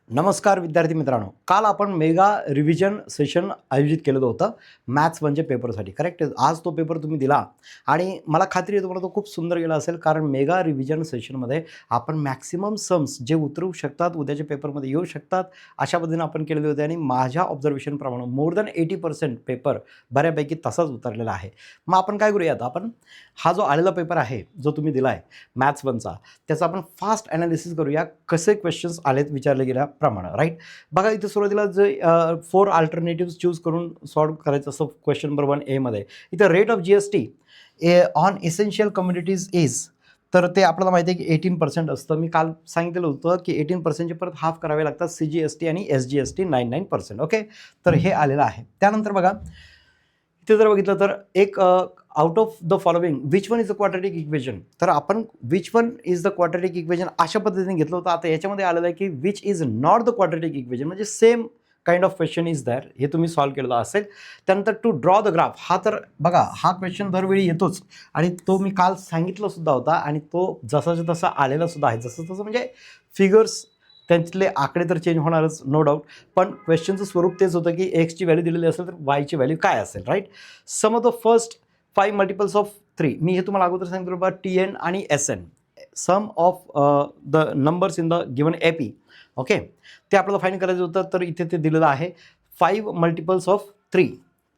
नमस्कार विद्यार्थी मित्रांनो, काल आपण मेगा रिव्हिजन सेशन आयोजित केलेलं होतं मॅथ्स म्हणजे पेपरसाठी. करेक्ट. आज तो पेपर तुम्ही दिला आणि मला खात्री आहे तुम्हाला तो खूप सुंदर गेला असेल, कारण मेगा रिव्हिजन सेशनमध्ये आपण मॅक्सिमम सम्स जे उतरवू शकतात, उद्याच्या पेपरमध्ये येऊ शकतात, अशा पद्धतीने आपण केलेले होते आणि माझ्या ऑब्झर्वेशनप्रमाणे मोर दॅन 80% पेपर बऱ्यापैकी तसाच उतरलेला आहे. मग आपण काय करूयात, आपण हा जो आलेला पेपर आहे जो तुम्ही दिला आहे मॅथ्स 1चा, त्याचा आपण फास्ट ॲनालिसिस करूया, कसे क्वेश्चन्स आलेत विचारले गेल्याप्रमाणे. राईट. बघा इथे सुरुवातीला जे 4 अल्टरनेटिव्ह चूज करून सॉल्व्ह करायचं असं क्वेश्चन नंबर 1 ए मध्ये. इथं rate of GST on essential commodities is, तर ते आपल्याला माहिती आहे की 18% असतं. मी काल सांगितलेलं होतं की 18%चे परत हाफ करावे लागतात CGST आणि SGST 99%. ओके, तर हे आलेलं आहे. त्यानंतर बघा इथे जर बघितलं तर एक out of the following which one is the quadratic equation, तर आपण which one is the quadratic equation अशा पद्धतीने घेतलं होतं. आता याच्यामध्ये आलेलं आहे की which is not the quadratic equation, म्हणजे same kind of question is there, हे तुम्ही सॉल्व्ह केलेलं असेल. त्यानंतर टू ड्रॉ द ग्राफ, हा तर बघा हा क्वेश्चन दरवेळी येतोच आणि तो मी काल सांगितलं सुद्धा होता आणि तो जसाच्या तसा आलेला सुद्धा आहे. जसं तसं म्हणजे फिगर्स त्यांच्यातले आकडे तर चेंज होणारच नो डाऊट, पण क्वेश्चनचं स्वरूप तेच होतं की एक्सची व्हॅल्यू दिलेली असेल तर वायची व्हॅल्यू काय असेल. राईट. सम ऑफ द फर्स्ट 5 मल्टिपल्स ऑफ 3, मी हे तुम्हाला अगोदर सांगितलं बघा TN आणि SN, sum of the numbers in the given AP. Okay, ते आपल्याला फाईंड करायचं होतं, तर इथे ते दिलेलं आहे 5 मल्टिपल्स ऑफ 3.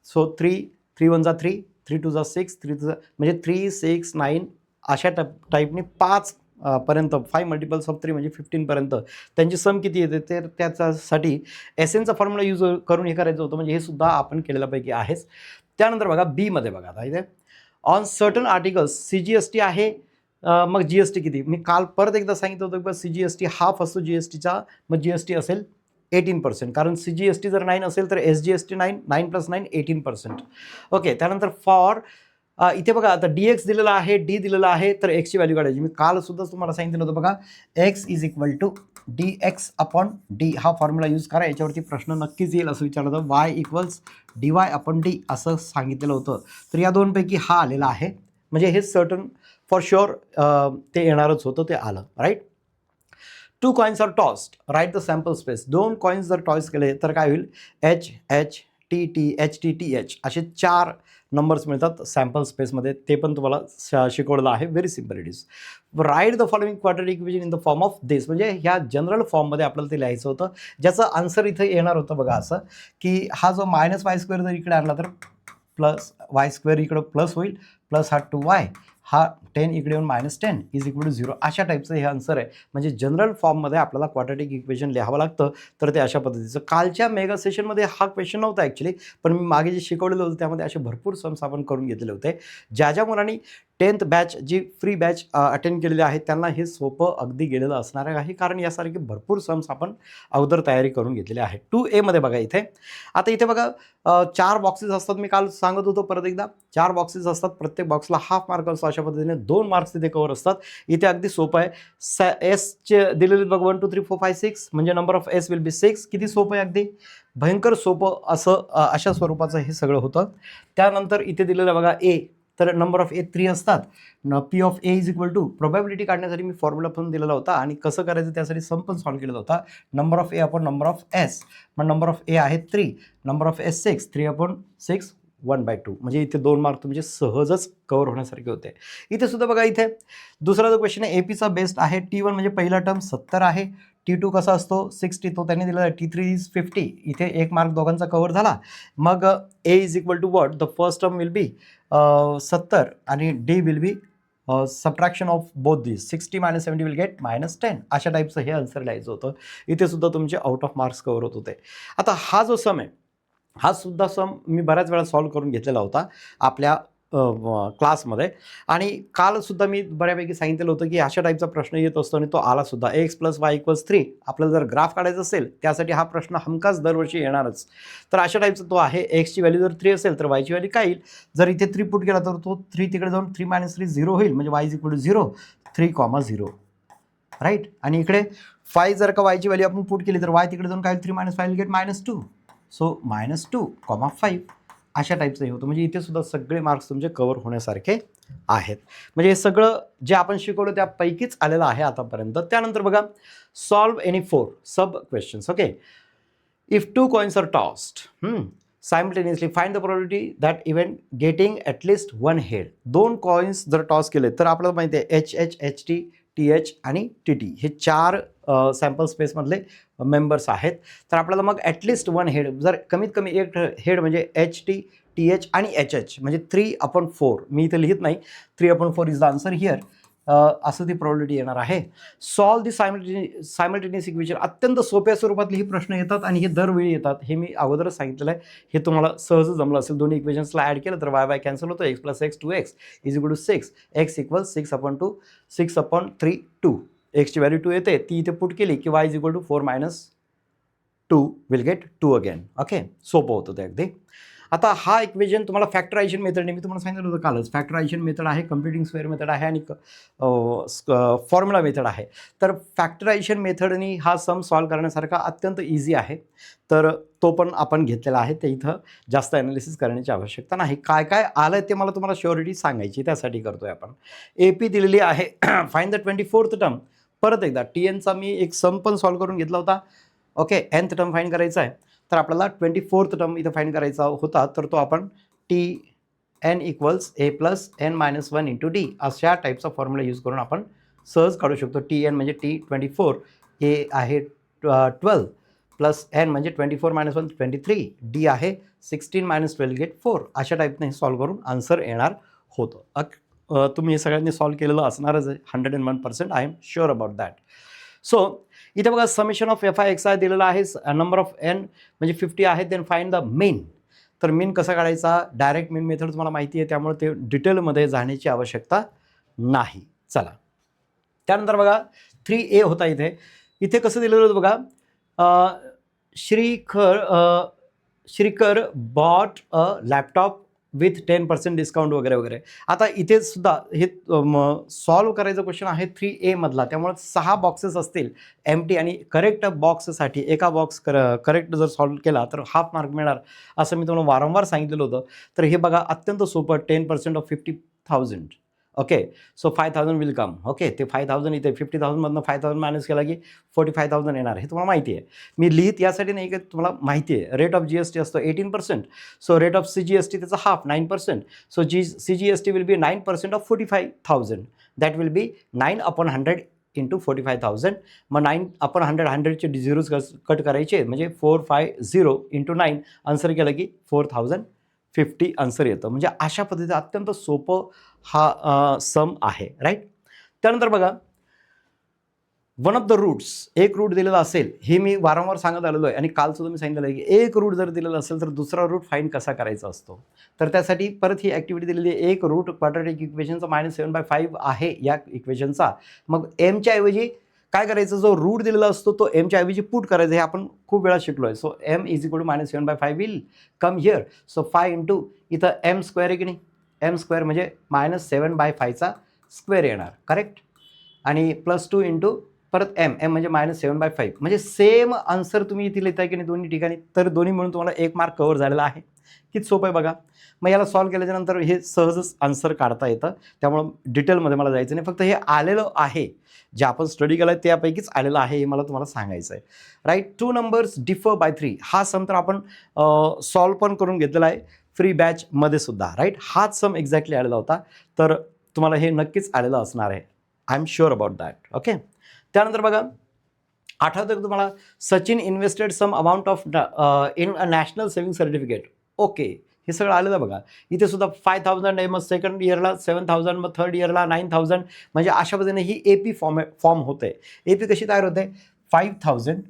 सो 3 1 जा 3, 3 2 जा 6, 3 2 म्हणजे 3 6 9 अशा टाईपने 5 पर्यंत 5 मल्टिपल्स ऑफ 3 म्हणजे 15 पर्यंत त्यांची सम किती येते, तर त्याच्यासाठी SNचा फॉर्म्युला यूज करून हे करायचं होतं, म्हणजे हे सुद्धा आपण केलेल्यापैकी आहेच. त्यानंतर बघा बी मध्ये बघा, आता इथे ऑन सर्टन आर्टिकल्स CGST आहे. मग GST किती, मी काल परत एकदा सांगितलं होतं की CGST हाफ असतो GSTचा, मग GST असेल 18%, कारण CGST जर 9 असेल तर SGST 9, 9 + 9 18%. ओके, त्यानंतर फॉर इथे बघा आता DX दिलेला आहे, D दिलेला आहे, तर एक्सची व्हॅल्यू काढायची. मी काल सुद्धा तुम्हाला सांगितलं होतं बघा, X is equal to DX upon D हा फॉर्म्युला यूज करा, याच्यावरती प्रश्न नक्कीच येईल असं विचारलं होतं. Y equals DY upon D असं सांगितलेलं होतं. तर या दोनपैकी हा आलेला आहे, म्हणजे हे सर्टन फॉर शुअर ते येणारच होतं, ते आलं. Right. 2 coins are tossed, right the sample space. 2 coins जर टॉस केले तर काय होईल, H TT HT TH असे 4 नंबर्स मिळतात सॅम्पल स्पेसमध्ये. ते पण तुम्हाला शिकवलेलं आहे. Very simple it is. Right the following quadratic equation in the form of this, म्हणजे ह्या जनरल फॉर्ममध्ये आपल्याला ते लिहायचं होतं, ज्याचं आन्सर इथं येणार होतं बघा असं की हा जो -y² जर इकडे आणला तर प्लस y² इकडं प्लस होईल, प्लस हा 2y, हा 10 इकडे येऊन -10 इज इक्वल टू 0, अशा टाईपचं हे आन्सर आहे. म्हणजे जनरल फॉर्ममध्ये आपल्याला क्वाड्रॅटिक इक्वेशन लिहावं लागतं, तर ते अशा पद्धतीचं. कालच्या मेगा सेशनमध्ये हा क्वेश्चन नव्हता ॲक्च्युली, पण मी मागे जे शिकवलेलं होतं त्यामध्ये असे भरपूर सम्स आपण करून घेतलेले होते. ज्या मुलांनी 10th बॅच जी फ्री बॅच अटेंड केलेली आहे त्यांना हे सोपं अगदी गेलेलं असणार आहे, कारण यासारखे भरपूर सम्स आपण अगोदर तयारी करून घेतलेले आहे. 2A मध्ये बघा इथे, आता इथे बघा 4 बॉक्सेस असतात. मी काल सांगत होतो परत एकदा, 4 बॉक्सेस असतात, प्रत्येक बॉक्सला हाफ मार्क असतो. अशा पद्धतीने 2 मार्क्स तिथे कव्हर असतात. इथे अगदी सोपं आहे. एसचे दिलेले बघ 1 2 3 4 5 6, म्हणजे number of S will be 6. किती सोपं आहे, अगदी भयंकर सोपं असं अशा स्वरूपाचं हे सगळं होतं. त्यानंतर इथे दिलेलं बघा ए, तर नंबर ऑफ ए 3 असतात. P of A is equal to, probability काढण्यासाठी मी फॉर्म्युला पण दिलेला होता आणि कसं करायचं त्यासाठी सम पण सॉल्व्ह केलेला होता. Number of A upon number of S, मग नंबर ऑफ ए आहे 3, नंबर ऑफ एस 6, 3 अपॉन 6 1/2, म्हणजे इथे 2 मार्क तुमचे सहजच कव्हर होण्यासारखे होते. इथे सुद्धा बघा, इथे दुसरा जो क्वेश्चन आहे एपीचा बेस्ट आहे. T1 म्हणजे पहिला टर्म 70 आहे, T2 कसा असतो 60, तो त्यांनी दिलेला आहे. T3 इज 50, इथे 1 मार्क दोघांचा कव्हर झाला. मग A is equal to what, the first term will be 70 आणि D will be subtraction of both this, 60 - 70 will get -10, अशा टाईपचं हे आन्सर लिहायचं होतं. इथे सुद्धा तुमचे आउट ऑफ मार्क्स कव्हर होत होते. आता हा जो सम आहे, हा सुद्धा सम मी बऱ्याच वेळा सॉल्व्ह करून घेतलेला होता आपल्या क्लासमध्ये, आणि कालसुद्धा मी बऱ्यापैकी सांगितलेलं होतं की अशा टाईपचा प्रश्न येत असतो आणि तो आलासुद्धा. x + y = 3, आपल्याला जर ग्राफ काढायचा असेल त्यासाठी हा प्रश्न हमखास दरवर्षी येणारच. तर अशा टाईपचा तो आहे. एक्सची व्हॅल्यू जर 3 असेल तर वायची व्हॅल्यू काय येईल, जर इथे 3 पुट केला तर तो 3 तिकडे जाऊन 3 - 3 0 होईल, म्हणजे y = 0, 3, 0. राईट. आणि इकडे 5 जर का वायची व्हॅल्यू आपण पुट केली तर y तिकडे जाऊन काय होईल, 3 - 5 विल गेट -2, सो -2, 5. अशा टाईपचं हे होतं. म्हणजे इथे सुद्धा सगळे मार्क्स तुमचे कव्हर होण्यासारखे आहेत. म्हणजे हे सगळं जे आपण शिकवलं त्यापैकीच आलेलं आहे आतापर्यंत. त्यानंतर बघा, solve any 4 sub questions. Okay, if 2 coins are tossed simultaneously find the probability that event getting at least 1 head. 2 coins जर टॉस केले तर आपल्याला माहिती आहे HH, HT, TH आणि TT हे 4 सॅम्पल स्पेसमधले मेंबर्स आहेत. तर आपल्याला मग ॲटलिस्ट 1 हेड, जर कमीत कमी एक हेड म्हणजे HT, TH आणि HH म्हणजे 3/4. मी इथे लिहित नाही, 3/4 इज द आन्सर हिअर. असं ती प्रॉबिलिटी येणार आहे. Solve the simultaneous equation. अत्यंत सोप्या स्वरूपातले हे प्रश्न येतात आणि हे दरवेळी येतात. हे मी अगोदरच सांगितलेलं आहे. हे तुम्हाला सहज जमलं असेल. दोन्ही इक्वेशन्सला ॲड केलं तर y कॅन्सल होतं. x + x 2x is equal to 6. x = 6/2, 6/3 2. एक्सची व्हॅल्यू 2 येते, ती इथे पुट केली की y = 4 - 2 will get 2 again. Okay, सोपं होतं ते अगदी. आता हा इक्वेशन तुम्हाला फॅक्टरायझेशन मेथडने, मी तुम्हाला सांगितलं होतं कालच, फॅक्टरायझेशन मेथड आहे, कम्प्युटिंग स्क्वेअर मेथड आहे आणि फॉर्म्युला मेथड आहे. तर फॅक्टरायझेशन मेथडनी हा सम सॉल्व करण्यासारखा अत्यंत इझी आहे. तर तो पण आपण घेतलेला आहे. ते इथं जास्त ॲनालिसिस करण्याची आवश्यकता नाही. काय काय आलं ते मला तुम्हाला श्युअरिटी सांगायची, त्यासाठी करतोय आपण. AP दिलेली आहे. Find the 24th term. परत एकदा TNचा मी एक सम पण सॉल्व करून घेतला होता. ओके, nth टर्म फाइंड करायचा आहे. तर आपल्याला 24th टर्म इथं फाइंड करायचा होता. तर तो आपण TN = A + n - 1 × D अशा टाईपचा फॉर्म्युला यूज करून आपण सहज काढू शकतो. TN म्हणजे T24, A आहे 12 + n म्हणजे 24 - 1 23, D आहे 16 - 12 गेट 4. अशा टाईपने सॉल्व करून आन्सर येणार होतं. तुम्ही हे सगळ्यांनी सॉल्व केलेलं असणारच आहे. 101% I am sure about that. So इथे बघा, समेशन ऑफ FI/XI दिलेला आहे. नंबर ऑफ n म्हणजे 50 आहे. देन फाइंड द मीन. तर मीन कसा काढायचा? डायरेक्ट मीन मेथड तुम्हाला माहिती आहे, त्यामुळे ते डिटेलमध्ये जाण्याची आवश्यकता नाही. चला, त्यानंतर बघा 3A होता इथे. इथे कसं दिलेलं होतं बघा, Shrikar bought a laptop with 10% discount वगैरे वगैरे. आता इथे सुद्धा हे सॉल्व करायचं क्वेश्चन आहे 3A मधला, त्यामुळे 6 बॉक्सेस असतील एम्प्टी आणि करेक्ट बॉक्ससाठी एका बॉक्स करेक्ट जर सॉल्व केला तर हाफ मार्क मिळणार, असं मी तुम्हाला वारंवार सांगितलेलं होतं. तर हे बघा, अत्यंत सोपं. 10% of 50,000. Okay, so 5,000 will come. Okay, ते 5,000 इथे 50,000 मधनं 5,000 मायनस केला की 45,000 येणार. हे तुम्हाला माहिती आहे. मी लिहित यासाठी नाही की तुम्हाला माहिती आहे. रेट ऑफ GST असतो 18%. सो रेट ऑफ CGST त्याचा half 9%. So CGST will be 9% of 45,000. That will be 9/100 × 45,000. मग 9/100, 100चे झिरोज कट करायचे म्हणजे 450 × 9 आन्सर केलं की 4050 आन्सर येतं. म्हणजे अशा पद्धतीने अत्यंत सोपं हा सम आहे, राईट. त्यानंतर बघा, वन ऑफ द रूट्स, एक रूट दिलेला असेल, हे मी वारंवार सांगत आलेलो आहे आणि काल सुद्धा मी सांगितलेलं आहे की एक रूट जर दिलेला असेल तर दुसरा रूट फाइंड कसा करायचा असतो. तर त्यासाठी परत ही ॲक्टिव्हिटी दिलेली आहे. एक रूट क्वाड्रॅटिक इक्वेशनचा -7/5 आहे या इक्वेशनचा. मग एमच्या ऐवजी काय करायचं, जो रूट दिलेला असतो तो एमच्या ऐवजी पुट करायचं. हे आपण खूप वेळा शिकलो आहे. So m = -7/5 will come here. So 5 × इथं m² आहे की नाही, m² म्हणजे -7/5चा स्क्वेअर येणार, करेक्ट. आणि +2 × परत m म्हणजे -7/5. म्हणजे सेम आन्सर तुम्ही इथे लिहिताय की नाही दोन्ही ठिकाणी. तर दोन्ही म्हणून तुम्हाला 1 मार्क कव्हर झालेला आहे. किती सोपं आहे बघा. मग याला सॉल्व केल्याच्यानंतर हे सहजच आन्सर काढता येतं. त्यामुळं डिटेलमध्ये मला जायचं नाही. फक्त हे आलेलं आहे, जे आपण स्टडी केलं आहे त्यापैकीच आलेलं आहे, हे मला तुम्हाला सांगायचं आहे, राईट. 2 numbers differ by 3. हा सम तर आपण सॉल्व पण करून घेतलेला आहे फ्री बॅचमध्ये सुद्धा, राईट. हाच सम एक्झॅक्टली आलेला होता. तर तुम्हाला हे नक्कीच आलेलं असणार आहे. I am sure about that. Okay. त्यानंतर बघा, आठवतं का तुम्हाला, Sachin invested some amount of in a national saving certificate. Okay, हे सगळं आलेलं बघा. इथे सुद्धा 5,000 आहे, मग सेकंड इयरला 7,000, मग थर्ड इयरला 9,000. म्हणजे अशा पद्धतीने ही AP फॉर्म होते. AP कशी तयार होते? 5,000,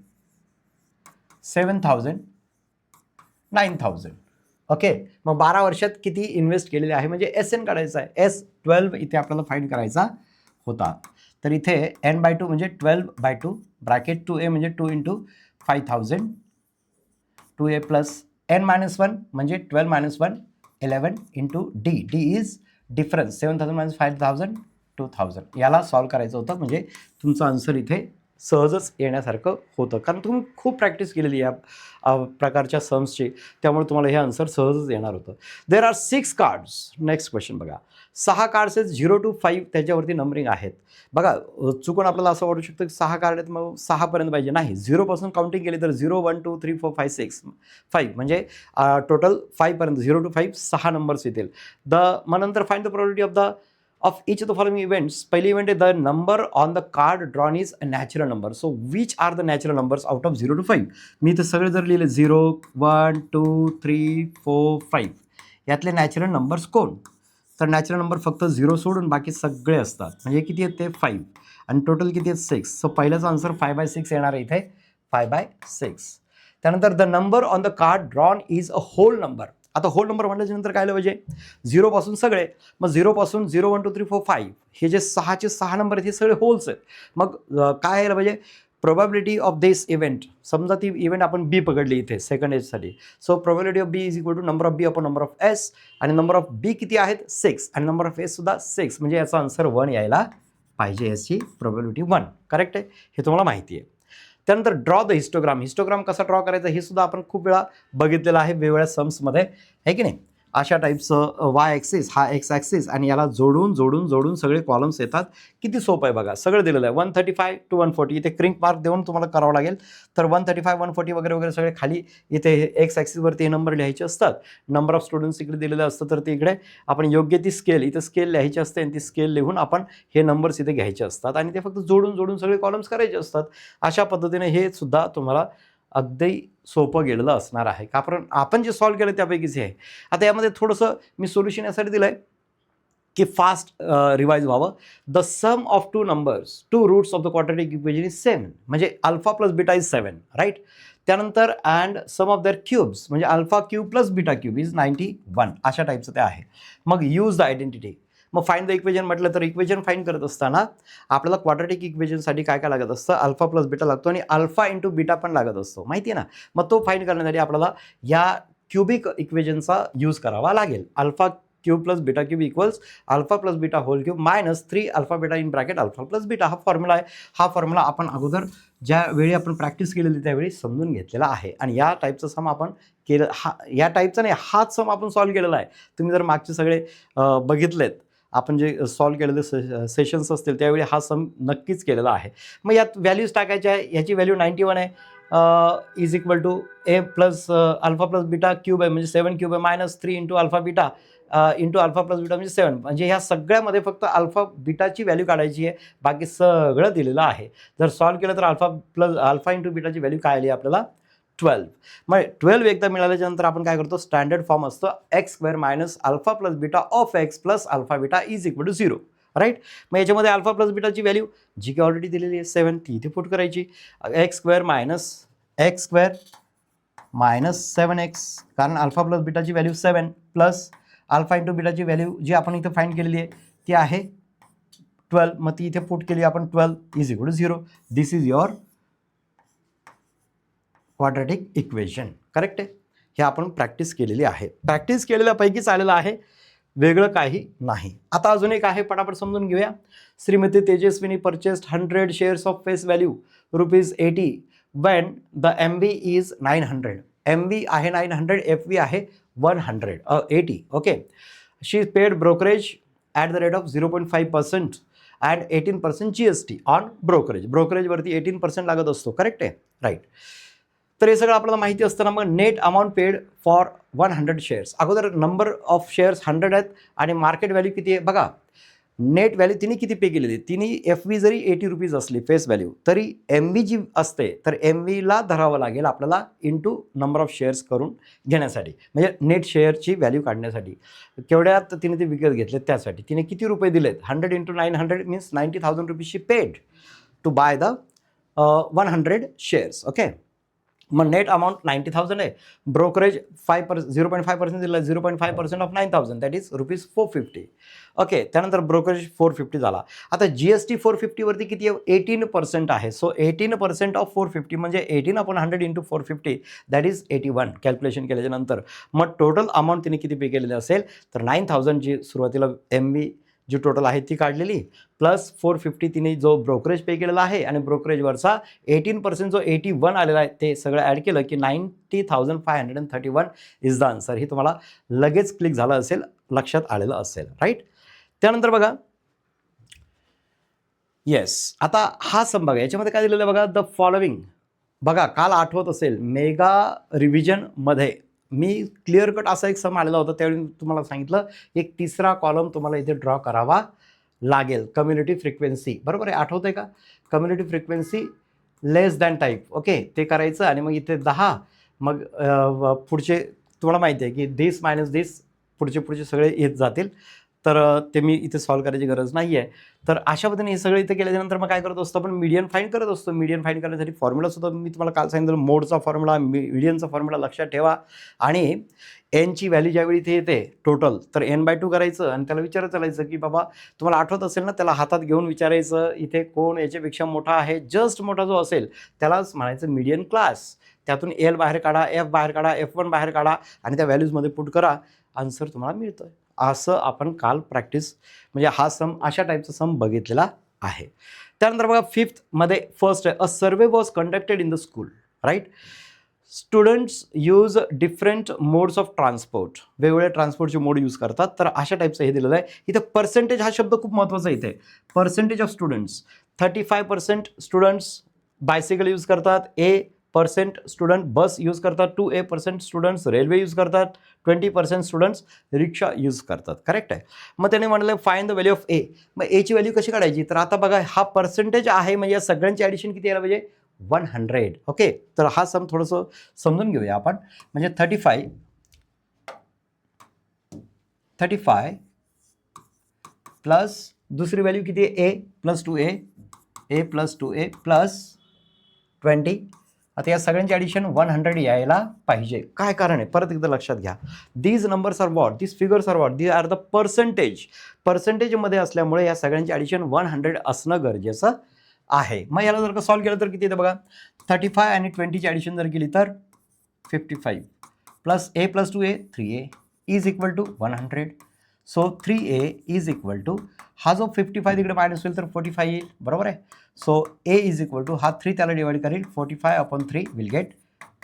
7,000, 9,000. ओके, मग 12 वर्षात किती इन्व्हेस्ट केलेले आहे म्हणजे SN काढायचा आहे. S12 इथे आपल्याला फाइंड करायचा होता. तर इथे n/2 म्हणजे 12/2 ब्रॅकेट 2A म्हणजे 2 × 5,000, 2A + n - 1 म्हणजे 12 - 1 11 × D. D is difference. 7,000 - 5,000 2,000. याला सॉल्व करायचं होतं. म्हणजे तुमचा आन्सर इथे सहजच येण्यासारखं होतं, कारण तुम्ही खूप प्रॅक्टिस केलेली या प्रकारच्या सम्सची, त्यामुळे तुम्हाला हे आन्सर सहजच येणार होतं. There are 6 cards. Next question बघा. 6 कार्ड्स आहेत 0 to 5 त्याच्यावरती नंबरिंग आहेत. बघा चुकून आपल्याला असं वाटू शकतं की 6 कार्ड आहेत मग 6 पर्यंत पाहिजे. नाही, 0 पासून काउंटिंग केली तर 0 1 2 3 4 5 6 5 म्हणजे टोटल 5 पर्यंत 0 to 5 6 नंबर्स येतील. मग नंतर find the probability of each of the following events. पहिली इव्हेंट आहे the number on the card drawn is a natural number. So which are the natural numbers out of 0 to 5? मी इथे सगळे जर लिहिले 0 1 2 3 4 5 यातले नॅचरल नंबर्स कोण? तर natural number फक्त 0 सोडून बाकी सगळे असतात. म्हणजे किती आहेत ते 5 आणि टोटल किती आहेत 6. सो पहिल्याचा आन्सर 5/6 येणार आहे इथे 5/6. त्यानंतर the number on the card drawn is a whole number. आता होल नंबर म्हटल्याच्या नंतर काय पाहिजे 0 पासून सगळे. मग 0 पासून 0 1 2 3 4 5 हे जे 6चे 6 नंबर आहेत हे सगळे होल्स आहेत. मग काय यायला पाहिजे प्रोबॅबिलिटी ऑफ दिस इव्हेंट. समजा ती इव्हेंट आपण बी पकडली इथे सेकंड एजसाठी. So probability of B is equal to number of B upon number of S. आणि नंबर ऑफ बी किती आहेत 6 आणि नंबर ऑफ एस सुद्धा 6 म्हणजे याचा आन्सर 1 यायला पाहिजे. याची प्रोबॅबिलिटी 1 करेक्ट आहे, हे तुम्हाला माहिती आहे. त्यानंतर ड्रॉ द हिस्टोग्राम. हिस्टोग्राम कसा ड्रॉ करायचा हे सुद्धा आपण खूप वेळा बघितलेलं आहे वेगवेगळ्या सम्समध्ये, आहे की नाही. अशा टाईपचं वाय ॲक्सिस हा एक्स ॲक्सिस आणि याला जोडून जोडून जोडून सगळे कॉलम्स येतात. किती सोपं आहे बघा, सगळं दिलेलं आहे. 135 to 140 इथे क्रिंक मार्क देऊन तुम्हाला करावं लागेल. तर 135 140 वगैरे वगैरे सगळे खाली इथे एक्स ॲक्सिसवरती हे नंबर लिहायचे असतात. नंबर ऑफ स्टुडंट्स इकडे दिलेलं असतं तर ते इकडे आपण योग्य ती स्केल इथे स्केल लिहायची असते आणि ती स्केल लिहून आपण हे नंबर्स इथे घ्यायचे असतात आणि ते फक्त जोडून जोडून सगळे कॉलम्स करायचे असतात. अशा पद्धतीने हे सुद्धा तुम्हाला अगदी सोपं गेलेलं असणार आहे, कारण आपण जे सॉल्व्ह केलं त्यापैकीच हे आहे. आता यामध्ये थोडंसं मी सोल्युशन यासाठी दिलं आहे की फास्ट रिवाईज व्हावं. The sum of two numbers two roots of the quadratic equation is 7 म्हणजे alpha plus beta is 7 right. त्यानंतर and sum of their cubes म्हणजे alpha cube plus beta cube is 91 अशा टाईपचं ते आहे. मग यूज द आयडेंटिटी. मग find the equation म्हटलं तर इक्वेशन फाईंड करत असताना आपल्याला क्वाड्रॅटिक इक्वेशनसाठी काय काय लागत असतं अल्फा प्लस बीटा लागतो आणि अल्फा इंटू बीटा पण लागत असतो माहिती आहे ना. मग तो फाईंड करण्यासाठी आपल्याला या क्युबिक इक्वेशनचा यूज करावा लागेल. Alpha cube plus beta cube equals alpha plus beta whole cube minus 3 alpha beta in bracket alpha plus beta. हा फॉर्म्युला आहे. हा फॉर्म्युला आपण अगोदर ज्यावेळी आपण प्रॅक्टिस केलेली त्यावेळी समजून घेतलेला आहे आणि या टाईपचं सम आपण केलं. या टाईपचा नाही हाच सम आपण सॉल्व्ह केलेला आहे. तुम्ही जर मागचे सगळे बघितलेत आपण जे सॉल्व्ह केलेले सेशन्स असतील त्यावेळी हा सम नक्कीच केलेला आहे. मग यात व्हॅल्यूज टाकायच्या आहे. याची व्हॅल्यू 91 आहे is equal to A plus alpha plus beta cube आहे म्हणजे 7 क्यूब आहे minus 3 into alpha beta into alpha plus beta म्हणजे 7 म्हणजे ह्या सगळ्यामध्ये फक्त अल्फा बीटाची व्हॅल्यू काढायची आहे. बाकी सगळं दिलेलं आहे. जर सॉल्व्ह केलं तर अल्फा इंटू बीटाची व्हॅल्यू काय आली आपल्याला 12. मग 12 एकदा मिळाल्याच्या नंतर आपण काय करतो स्टँडर्ड फॉर्म असतो X square minus alpha plus beta of X plus alpha beta is equal to 0 right. मग याच्यामध्ये अल्फा प्लस बीटाची व्हॅल्यू जी की ऑलरेडी दिलेली आहे 7 ती इथे पुट करायची. एक्स स्क्वेअर मायनस 7x कारण अल्फा प्लस बीटाची व्हॅल्यू 7 प्लस अल्फा इंटू बीटाची व्हॅल्यू जी आपण इथे फाइंड केलेली आहे ती आहे 12. मग ती इथे पुट केली आपण 12 is equal to 0. This is your quadratic equation correct आहे. हे आपण प्रॅक्टिस केलेली आहे. प्रॅक्टिस केलेल्यापैकीच आलेलं आहे, वेगळं काही नाही. आता अजून एक आहे पटापट समजून घेऊया. Shrimati Tejaswini purchased 100 shares of face value ₹80 when the MV is 900. MV आहे 900, FV आहे 180. Okay. She paid brokerage at the rate of 0.5% and 18% GST on brokerage. ब्रोकरेजवरती 18% लागत असतो करेक्ट आहे राईट. तर हे सगळं आपल्याला माहिती असताना मग net amount paid for 100 shares. अगोदर नंबर ऑफ शेअर्स 100 आहेत आणि मार्केट व्हॅल्यू किती आहे बघा. नेट व्हॅल्यू तिने किती पे केलेली, तिने FV जरी ₹80 असली फेस व्हॅल्यू तरी MV जी असते तर MVला धरावं लागेल आपल्याला इंटू नंबर ऑफ शेअर्स करून घेण्यासाठी म्हणजे नेट शेअरची व्हॅल्यू काढण्यासाठी. केवढ्यात तिने ते विकत घेतले त्यासाठी तिने किती रुपये दिलेत 100 into 900 means ₹90,000 she paid to buy the 100 shares. Okay. मग नेट अमाऊंट 90,000 आहे. ब्रोकरेज 0.5% दिलं 0.5% ऑफ 9,000 दॅट इज ₹450. ओके. त्यानंतर ब्रोकरेज 450 झाला. आता GST 450 वरती किती आहे 18% आहे. सो 18% ऑफ 450 म्हणजे 18/100 इंटू 450 दॅट इज 81 कॅल्क्युलेशन केल्याच्या नंतर. मग टोटल अमाऊंट तिने किती पे केलेली असेल तर 9,000 जी सुरुवातीला MV जी टोटल आहे ती काढलेली, प्लस 450 तिने जो ब्रोकरेज पे केलेला आहे आणि ब्रोकरेजवरचा 18% जो 81 आलेला आहे ते सगळं ॲड केलं की 90,531 इज द आन्सर. हे तुम्हाला लगेच क्लिक झालं असेल, लक्षात आलेलं असेल, राईट. त्यानंतर बघा, येस, आता हा सम बघा, याच्यामध्ये काय दिलेलं आहे बघा, द फॉलोविंग. बघा, काल आठवत असेल मेगा रिव्हिजनमध्ये मी क्लिअर कट असा एक सम आलेला होता, त्यावेळी तुम्हाला सांगितलं एक तिसरा कॉलम तुम्हाला इथे ड्रॉ करावा लागेल. कम्युनिटी फ्रिक्वेन्सी, बरोबर आहे, आठवतंय का? कम्युनिटी फ्रिक्वेन्सी लेस दॅन टाईप, ओके, ते करायचं आणि मग इथे 10, मग पुढचे तुम्हाला माहिती आहे की दिस मायनस दिस, पुढचे सगळे येत जातील. तर ते मी इथे सॉल्व करायची गरज नाही आहे. तर अशा पद्धतीने हे सगळं इथे केल्यानंतर मग काय करत असतो आपण, मीडियन फाईंड करत असतो. मीडियन फाईंड करण्यासाठी फॉर्म्युलासुद्धा मी तुम्हाला काल सांगितलं, मोडचा फॉर्म्युला, मीडियनचा फॉर्म्युला लक्षात ठेवा. आणि एनची व्हॅल्यू ज्यावेळी इथे येते टोटल, तर n/2 करायचं आणि त्याला विचारत चालायचं की बाबा, तुम्हाला आठवत असेल ना, त्याला हातात घेऊन विचारायचं इथे कोण याच्यापेक्षा मोठा आहे. जस्ट मोठा जो असेल त्यालाच म्हणायचं मीडियन क्लास. त्यातून एल बाहेर काढा, एफ बाहेर काढा, F1 बाहेर काढा आणि त्या व्हॅल्यूजमध्ये पुट करा, आन्सर तुम्हाला मिळतं. असं आपण काल प्रॅक्टिस, म्हणजे हा सम अशा टाईपचा सम बघितलेला आहे. त्यानंतर बघा, 5th मध्ये फर्स्ट आहे, a survey was conducted in the school, right. Students use different modes of transport, वेगवेगळे ट्रान्सपोर्टचे मोड यूज करतात. तर अशा टाईपचं हे दिलेलं आहे. इथं पर्सेंटेज हा शब्द खूप महत्त्वाचा आहे. इथे percentage of students, 35% students bicycle use करतात, A% स्टुडंट बस यूज करतात, 2A% स्टुडंट्स रेल्वे यूज करतात, 20% स्टुडंट्स रिक्षा यूज करतात. करेक्ट आहे. मग त्याने म्हटलं फाइंड द व्हॅल्यू ऑफ ए. मग एची व्हॅल्यू कशी काढायची? तर आता बघा, हा पर्सेंटेज आहे म्हणजे या सगळ्यांची ॲडिशन किती यायला पाहिजे? 100. ओके, तर हा सम थोडंसं समजून घेऊया आपण. म्हणजे 35 प्लस दुसरी व्हॅल्यू किती आहे? ए प्लस 2A, ए प्लस 2A प्लस 20. आता या सगळ्यांची ॲडिशन 100 यायला पाहिजे. काय कारण आहे? परत एकदा लक्षात घ्या. These numbers are what, these figures are what, these are the percentage. पर्सेंटेजमध्ये असल्यामुळे या सगळ्यांची ॲडिशन 100 असणं गरजेचं आहे. मग याला जर का सॉल्व केलं तर किती येतं बघा, 35 आणि 20ची ॲडिशन जर केली तर 55 plus A plus 2A 3A is equal to 100. So 3A is equal to, हा जो 55 तिकडे मायनस होईल तर 45 येईल, बरोबर आहे. So A is equal to, हा 3 त्याला डिवाइड करेल, 45/3 विल गेट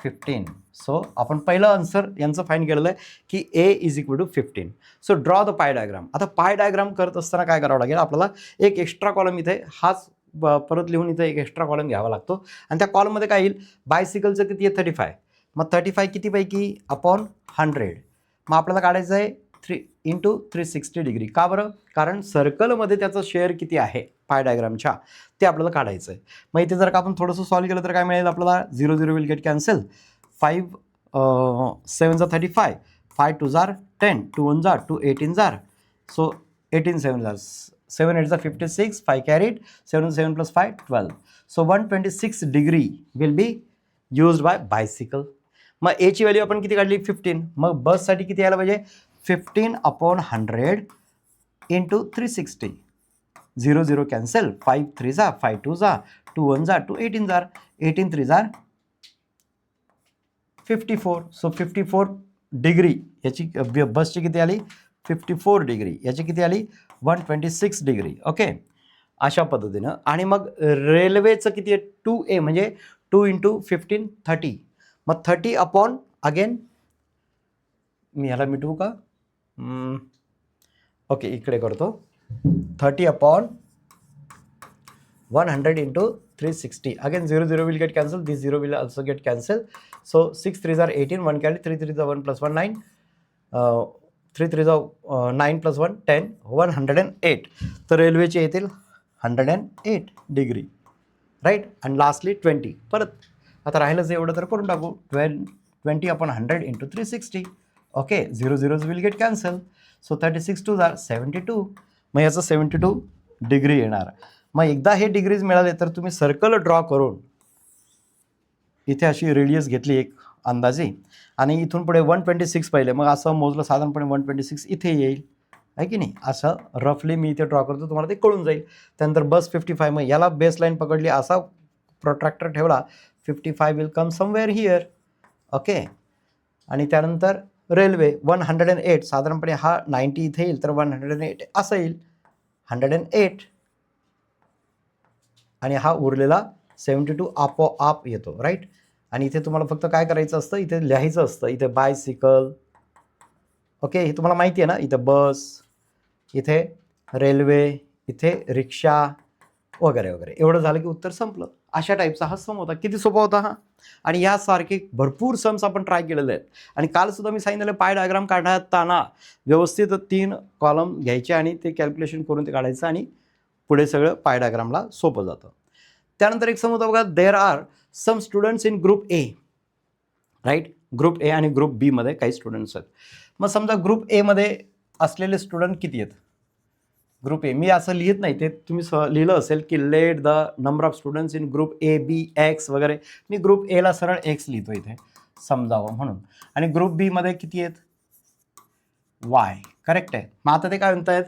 15. सो आपण पहिलं आन्सर यांचं फाईंड केलेलं आहे की A is equal to 15. So draw the pie diagram. आता पाय डायग्राम करत असताना काय करावं लागेल आपल्याला, एक एक्स्ट्रा कॉलम इथे हाच परत लिहून इथे एक एक्स्ट्रा कॉलम घ्यावा लागतो आणि त्या कॉलममध्ये काय येईल, बायसिकलचं किती आहे 35. मग 35 कितीपैकी अपॉन 100. मग आपल्याला काढायचं आहे 3 इंटू 360 डिग्री. का बरं? कारण सर्कलमध्ये त्याचं शेअर किती आहे पाय डायग्रामच्या ते आपल्याला काढायचं आहे. मग इथे जर का आपण थोडंसं सॉल्व केलं तर काय मिळेल आपल्याला, 0 0 विल गेट कॅन्सल, 5 7 जा 35, 5 2 जार 10, 2 1 जार 2, 18 जार, सो 18 7 जार 7 8 जा 56, 5 carried, 7 7 plus 5 12. So 126 degree will be used by bicycle. मग एची व्हॅल्यू आपण किती काढली? 15. मग बससाठी किती यायला पाहिजे? 15/100 इंटू 360. 0 0 कॅन्सल, 5 3 जा 5 2 जा 2 1 जा 2, 18 जार 18 3 जार 54. सो 54 डिग्री याची बसची किती आली? 54 डिग्री. याची किती आली? 126 डिग्री. ओके, अशा पद्धतीनं. आणि मग रेल्वेचं किती आहे? 2A म्हणजे 2 इंटू 15 30. मग 30 अपॉन अगेन, मी ह्याला मिटवू का? ओके, इकडे करतो. 30 upon 100 into 360. Again 0 0 will get cancel, this 0 will also get cancel. So 6 3 jar 18, 1 carry, 3 3 जा 1 प्लस 1 9, 3 3 जा 9 प्लस 1 10, 108. तर रेल्वेचे येतील 108 डिग्री, राईट. आणि लास्टली 20. परत आता राहिलंच एवढं तर करून टाकू. 20 upon 100 into 360. Okay, 0 0 will get cancel. So 36 2 जार 72. मग याचं 72 डिग्री येणार. मग एकदा हे डिग्रीज मिळाले तर तुम्ही सर्कल ड्रॉ करून इथे अशी रेडियस घेतली एक अंदाजे आणि इथून पुढे 126 पाहिले, मग असं मोजलं साधारणपणे 126 इथे येईल, आहे की नाही. असं रफली मी इथे ड्रॉ करतो, तुम्हाला ते कळून जाईल. त्यानंतर बस 55, मग याला बेस लाईन पकडली, असा प्रोट्रॅक्टर ठेवला, 55 will come somewhere here. Okay, आणि त्यानंतर रेल्वे 108, साधारणपणे हा 90 इथे येईल तर 108 असं येईल. 108 आणि हा उरलेला 72 आपोआप येतो, राईट. आणि इथे तुम्हाला फक्त काय करायचं असतं, इथे लिहायचं असतं, इथे बायसिकल, ओके, हे तुम्हाला माहिती आहे ना, इथे बस, इथे रेल्वे, इथे रिक्षा वगैरे वगैरे. एवढं झालं की उत्तर संपलं. अशा टाईपचा हा सम होता. किती सोपा होता हा. आणि यासारखे भरपूर सम्स आपण ट्राय केलेले आहेत. आणि कालसुद्धा मी सांगितलेलं पाय डायग्राम काढताना व्यवस्थित 3 कॉलम घ्यायचे आणि ते कॅल्क्युलेशन करून ते काढायचं आणि पुढे सगळं पाय डायग्रामला सोपं जातं. त्यानंतर एक सम होता बघा, there are some students in group A, right. Group A आणि ग्रुप बी मध्ये काही स्टुडंट्स आहेत. मग समजा ग्रुप ए मध्ये असलेले स्टुडंट किती आहेत. ग्रुप ए, मी असं लिहित नाही, ते तुम्ही लिहिलं असेल की let the number of students in group A B X वगैरे. मी ग्रुप एला सरळ एक्स लिहितो इथे समजावं म्हणून. आणि ग्रुप बी मध्ये किती आहेत, वाय. करेक्ट आहे. मग आता ते काय म्हणतायत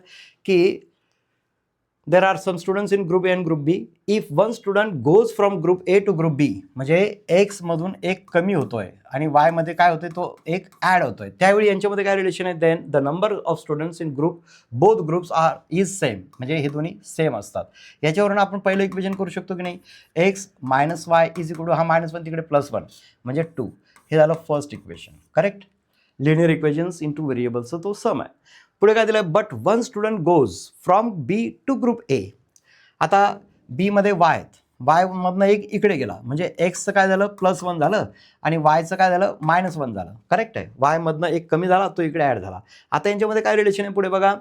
की there are some students in group A and group B. If one student goes from group A to group B, म्हणजे एक्स मधून एक कमी होतोय आणि वाय मध्ये काय होतोय, तो एक ॲड होतोय, त्यावेळी यांच्यामध्ये काय रिलेशन आहे, then the number of students in group both groups are is same, म्हणजे हे दोन्ही सेम असतात. याच्यावरून आपण पहिलं इक्वेशन करू शकतो की नाही, X minus Y is equal to, हा -1 तिकडे +1 म्हणजे 2. हे झालं first equation. Correct. Linear equations into व्हेरिएबल्सचा तो सम आहे. पुढे काय दिलं, but one student goes from B to group A. आता बी मध्ये वाय आहेत, वाय मधनं एक इकडे गेला म्हणजे एक्सचं काय झालं, +1 झालं आणि वायचं काय झालं, -1 झालं. करेक्ट आहे. वाय मधनं एक कमी झाला, तो इकडे ॲड झाला. आता यांच्यामध्ये काय रिलेशन आहे पुढे बघा,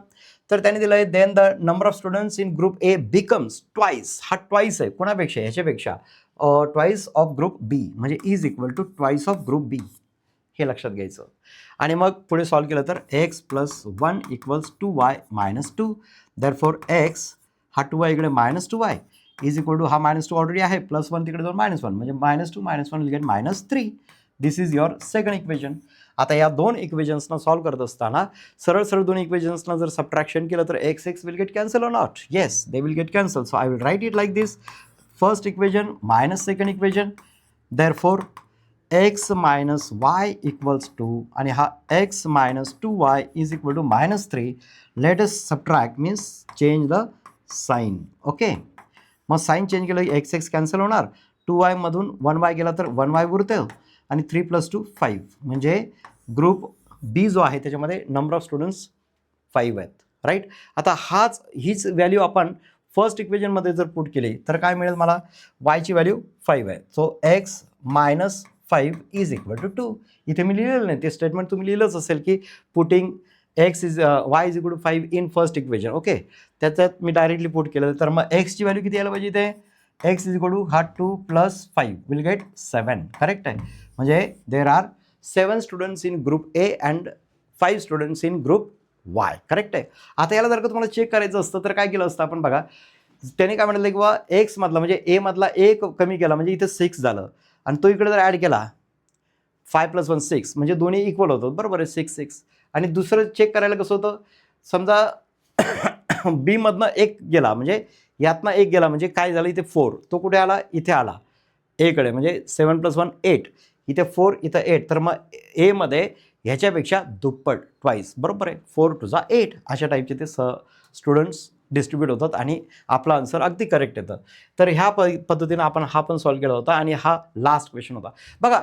तर त्यांनी दिलं आहे then the number of students in group A becomes twice. हा ट्वाईस आहे, कोणापेक्षा, ह्याच्यापेक्षा ट्वाईस ऑफ ग्रुप बी, म्हणजे is equal to twice of group B. हे लक्षात घ्यायचं. आणि मग पुढे सॉल्व केलं तर x + 1 = 2y - 2. देअरफॉर x, हा 2y इकडे -2y इज इक्वल टू, हा -2 ऑलरेडी आहे, +1 तिकडे जाऊन -1 म्हणजे -2 - 1 will get -3. This is your second equation. आता या दोन इक्वेशन्सना सॉल्व करत असताना सरळ सरळ दोन इक्वेशन्सना जर सबट्रॅक्शन केलं तर x will get cancel or not. Yes, they will get cancel. So I will write it like this, first equation minus second equation. Therefore x minus y equals 2 आणि हा x minus 2y is equal to -3. Let us subtract, means change the sign. Okay, मग sine change केलं की x cancel होणार, 2y मधून 1y गेला तर 1y उरतं आणि 3 + 2 5, म्हणजे ग्रुप बी जो आहे त्याच्यामध्ये नंबर ऑफ स्टुडंट्स 5 आहेत, राईट. आता हीच व्हॅल्यू आपण फर्स्ट इक्वेशनमध्ये जर पुट केली तर काय मिळेल मला, वायची व्हॅल्यू 5 आहे. So x - 5 is equal to 2. इथे मी लिहिलेलं नाही, ते स्टेटमेंट तुम्ही लिहिलंच असेल की putting y is equal to 5 in first equation. Okay, त्याच्यात मी डायरेक्टली पुट केलं तर मग एक्सची व्हॅल्यू किती यायला पाहिजे, इथे x इज इक्वल टू हा 2 + 5 विल गेट 7. करेक्ट आहे. म्हणजे there are 7 students in group A and 5 students in group Y. Correct आहे. आता याला जर का तुम्हाला चेक करायचं असतं तर काय केलं असतं आपण बघा, त्याने काय म्हटलं की बाबा एक्स मधला म्हणजे ए मधला एक कमी केला म्हणजे इथे 6 झालं आणि तो इकडे जर ॲड केला 5 + 1 6 म्हणजे दोन्ही इक्वल होतं, बरोबर आहे, 6 6. आणि दुसरं चेक करायला कसं होतं, समजा बी मधनं एक गेला म्हणजे यातनं एक गेला म्हणजे काय झालं, इथे 4, तो कुठे आला, इथे आला एकडे, म्हणजे 7 + 1 8, इथे 4 इथं 8, तर मग ए मध्ये ह्याच्यापेक्षा दुप्पट ट्वाईस, बरोबर आहे, 4 × 8 अशा टाईपचे ते स्टुडंट्स डिस्ट्रीब्यूट होतात आणि आपला आन्सर अगदी करेक्ट येतं. तर ह्या पद्धतीनं आपण हा पण सॉल्व केला होता आणि हा लास्ट क्वेश्चन होता बघा.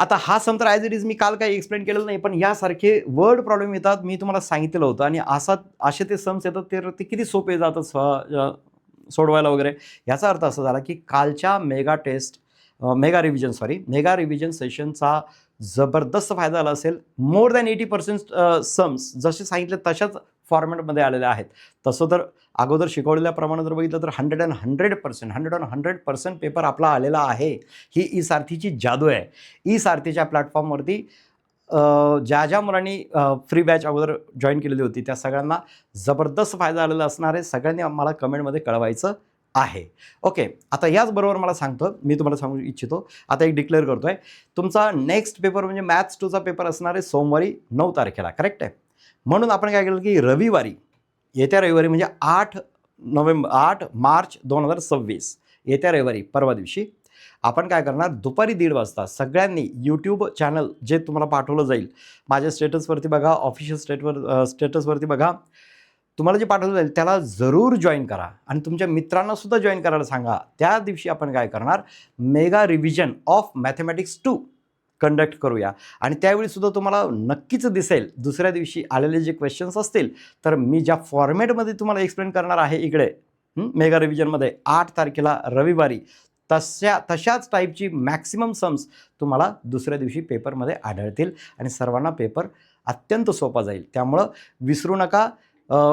आता हा सम तर ॲज इट इज मी काल काही एक्सप्लेन केलेलं नाही, पण यासारखे वर्ड प्रॉब्लेम येतात, मी तुम्हाला सांगितलेलं होतं. आणि असे ते सम्स येतात ते किती सोपे जातात सोडवायला वगैरे. याचा अर्थ असा झाला की कालच्या मेगा रिव्हिजन सेशनचा जबरदस्त फायदा झाला असेल. मोर दॅन 80% सम्स जसे सांगितले तशाच फॉर्मॅटमध्ये आलेले आहेत. तसं तर अगोदर शिकवलेल्याप्रमाणे जर बघितलं तर 100% पेपर आपला आलेला आहे. ही ई सारथीची जादू आहे. ई सारथीच्या प्लॅटफॉर्मवरती ज्या मुलांनी फ्री बॅच अगोदर जॉईन केलेली होती त्या सगळ्यांना जबरदस्त फायदा आलेला असणार आहे. सगळ्यांनी आम्हाला कमेंटमध्ये कळवायचं आहे. ओके, आता याचबरोबर मला मी तुम्हाला सांगू इच्छितो, आता एक डिक्लेअर करतोय, तुमचा नेक्स्ट पेपर म्हणजे मॅथ्स 2चा पेपर असणार आहे सोमवारी 9 तारखेला. करेक्ट आहे. म्हणून आपण काय केलं की येत्या रविवारी म्हणजे 8 मार्च 2026 येत्या रविवारी परवा दिवशी आपण काय करणार, दुपारी 1:30 वाजता सगळ्यांनी यूट्यूब चॅनल जे तुम्हाला पाठवलं जाईल, माझ्या स्टेटसवरती बघा, ऑफिशियल स्टेटसवरती बघा, तुम्हाला जे पाठवलं जाईल त्याला जरूर जॉईन करा आणि तुमच्या मित्रांनासुद्धा जॉईन करायला सांगा. त्या दिवशी आपण काय करणार, mega revision of mathematics 2 conduct करूया आणि त्यावेळीसुद्धा तुम्हाला नक्कीच दिसेल दुसऱ्या दिवशी आलेले जे क्वेश्चन्स असतील तर मी ज्या फॉर्मॅटमध्ये तुम्हाला एक्सप्लेन करणार आहे इकडे मेगा रिव्हिजनमध्ये 8 तारखेला रविवारी, तशाच टाईपची मॅक्सिमम सम्स तुम्हाला दुसऱ्या दिवशी पेपरमध्ये आढळतील आणि सर्वांना पेपर अत्यंत सोपा जाईल. त्यामुळं विसरू नका,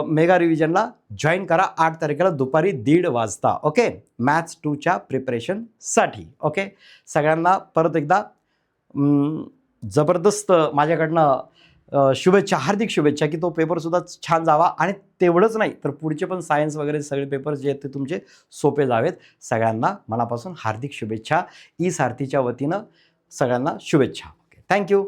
मेगा रिव्हिजनला जॉईन करा 8 तारखेला दुपारी 1:30 वाजता. ओके, मॅथ्स 2च्या प्रिपरेशनसाठी. ओके, सगळ्यांना परत एकदा जबरदस्त माझ्याकडनं शुभेच्छा, हार्दिक शुभेच्छा की तो पेपरसुद्धा छान जावा आणि तेवढंच नाही तर पुढचे पण सायन्स वगैरे सगळे पेपर जे आहेत ते तुमचे सोपे जावेत. सगळ्यांना मनापासून हार्दिक शुभेच्छा. ई सारथीच्या वतीनं सगळ्यांना शुभेच्छा. Okay, thank you.